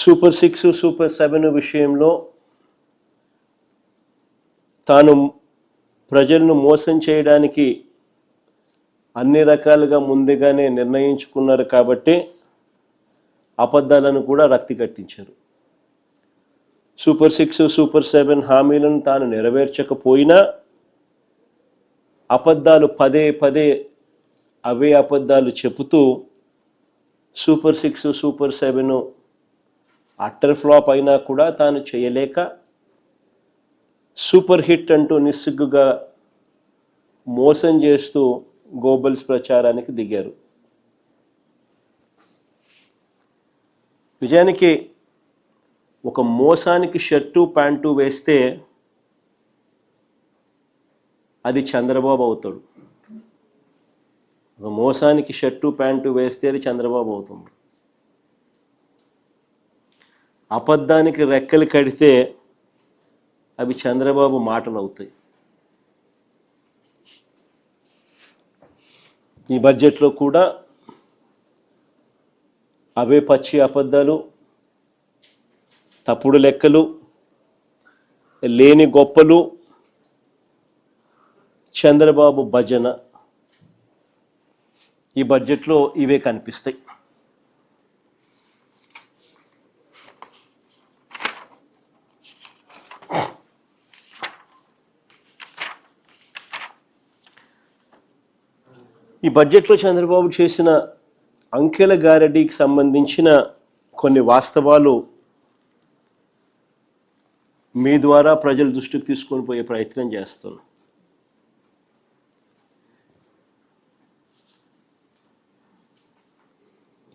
Super 6 super 7 విషయంలో తాను ప్రజలను మోసం చేయడానికి అన్ని రకాలుగా ముందుగానే నిర్ణయించుకున్నారు కాబట్టి అబద్ధాలను కూడా రక్తి కట్టించారు. సూపర్ 6 సూపర్ 7 హామీలను తాను నెరవేర్చకపోయినా అబద్ధాలు పదే పదే అవే అబద్ధాలు చెబుతూ సూపర్ 6 సూపర్ 7 అట్టర్ ఫ్లాప్ అయినా కూడా తాను చేయలేక సూపర్ హిట్ అంటూ నిస్సిగ్గుగా మోసం చేస్తూ గోబల్స్ ప్రచారానికి దిగారు. నిజానికి ఒక మోసానికి షర్టు ప్యాంటు వేస్తే అది చంద్రబాబు అవుతాడు. ఒక మోసానికి షర్టు ప్యాంటు వేస్తే అది చంద్రబాబు అవుతుంది. అబద్ధానికి రెక్కలు కడితే అవి చంద్రబాబు మాటలు అవుతాయి. ఈ బడ్జెట్లో కూడా అవే పచ్చి అబద్ధాలు, తప్పుడు లెక్కలు, లేని గొప్పలు, చంద్రబాబు భజన ఈ బడ్జెట్లో ఇవే కనిపిస్తాయి. ఈ బడ్జెట్లో చంద్రబాబు చేసిన అంకెల గారడీకి సంబంధించిన కొన్ని వాస్తవాలు మీ ద్వారా ప్రజల దృష్టికి తీసుకొని పోయే ప్రయత్నం చేస్తున్నాను.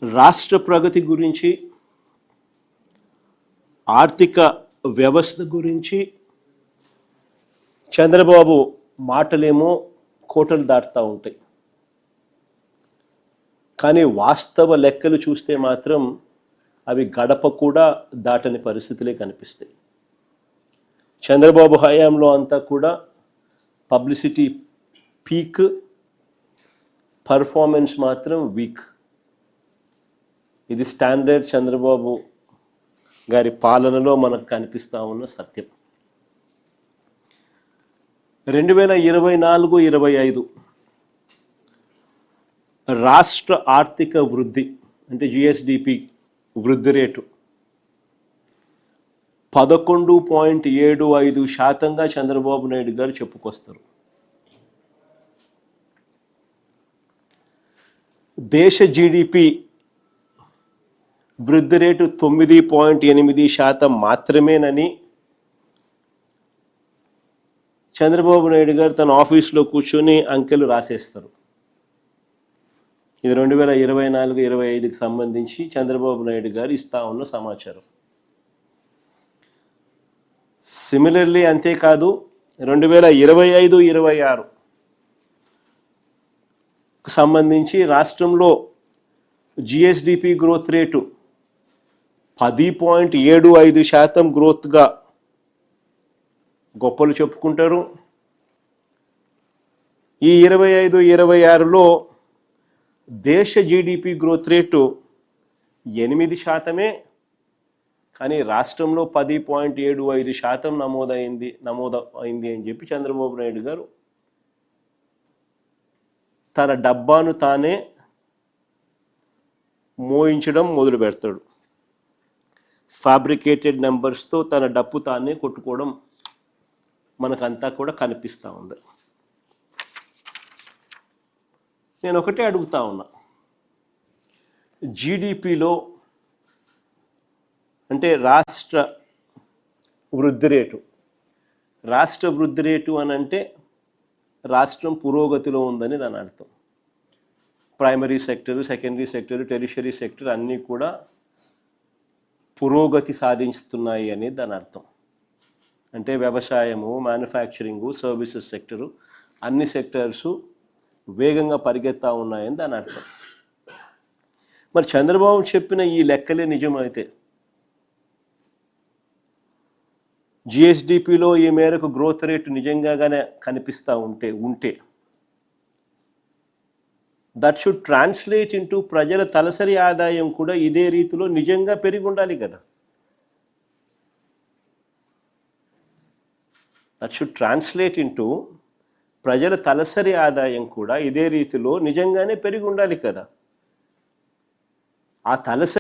రాష్ట్ర ప్రగతి గురించి, ఆర్థిక వ్యవస్థ గురించి చంద్రబాబు మాటలేమో కోటలు దాటుతూ ఉంటాయి. కానీ వాస్తవ లెక్కలు చూస్తే మాత్రం అవి గడప కూడా దాటని పరిస్థితులే కనిపిస్తాయి. చంద్రబాబు హయాంలో అంతా కూడా పబ్లిసిటీ పీక్, పర్ఫార్మెన్స్ మాత్రం వీక్. ఇది స్టాండర్డ్ చంద్రబాబు గారి పాలనలో మనకు కనిపిస్తూ ఉన్న సత్యం. 2024-25 రాష్ట్ర ఆర్థిక వృద్ధి అంటే జిఎస్డిపి వృద్ధి రేటు 11.75% చంద్రబాబు నాయుడు గారు చెప్పుకొస్తారు. దేశ జీడిపి వృద్ధి రేటు 9.8% మాత్రమేనని చంద్రబాబు నాయుడు గారు తన ఆఫీస్లో కూర్చొని అంకెలు రాసేస్తారు. ఇది 2024-25కి సంబంధించి చంద్రబాబు నాయుడు గారు ఇస్తా ఉన్న సమాచారం. సిమిలర్లీ అంతేకాదు 2025-26కు సంబంధించి రాష్ట్రంలో జిఎస్డిపి గ్రోత్ రేటు 10.75% గ్రోత్గా గొప్పలు చెప్పుకుంటారు. ఈ 25-26లో దేశ జీడిపి గ్రోత్ రేటు 8%, కానీ రాష్ట్రంలో 10.75% నమోదైంది అని చెప్పి చంద్రబాబు నాయుడు గారు తన డబ్బాను తానే మోయించడం మొదలు పెడతాడు. ఫ్యాబ్రికేటెడ్ నెంబర్స్తో తన డప్పు తానే కొట్టుకోవడం మనకంతా కూడా కనిపిస్తూ ఉంది. నేను ఒకటే అడుగుతా ఉన్నా, జీడిపిలో అంటే రాష్ట్ర వృద్ధి రేటు అని అంటే రాష్ట్రం పురోగతిలో ఉందని దాని అర్థం. Primary sector, secondary sector, tertiary sector అన్నీ కూడా పురోగతి సాధిస్తున్నాయి అనేది దాని అర్థం. అంటే వ్యవసాయము, మ్యానుఫ్యాక్చరింగు, సర్వీసెస్ సెక్టరు అన్ని సెక్టర్సు వేగంగా పరిగెత్తా ఉన్నాయని దాని అర్థం. మరి చంద్రబాబు చెప్పిన ఈ లెక్కలే నిజమైతే జిఎస్డిపిలో ఈ మేరకు గ్రోత్ రేటు నిజంగానే కనిపిస్తూ ఉంటే దట్ షుడ్ ట్రాన్స్లేట్ ఇంటూ ప్రజల తలసరి ఆదాయం కూడా ఇదే రీతిలో నిజంగా పెరిగి ఉండాలి కదా. దట్ షుడ్ ట్రాన్స్లేట్ ఇంటూ ప్రజల తలసరి ఆదాయం కూడా ఇదే రీతిలో నిజంగానే పెరిగి ఉండాలి కదా. ఆ తలసరి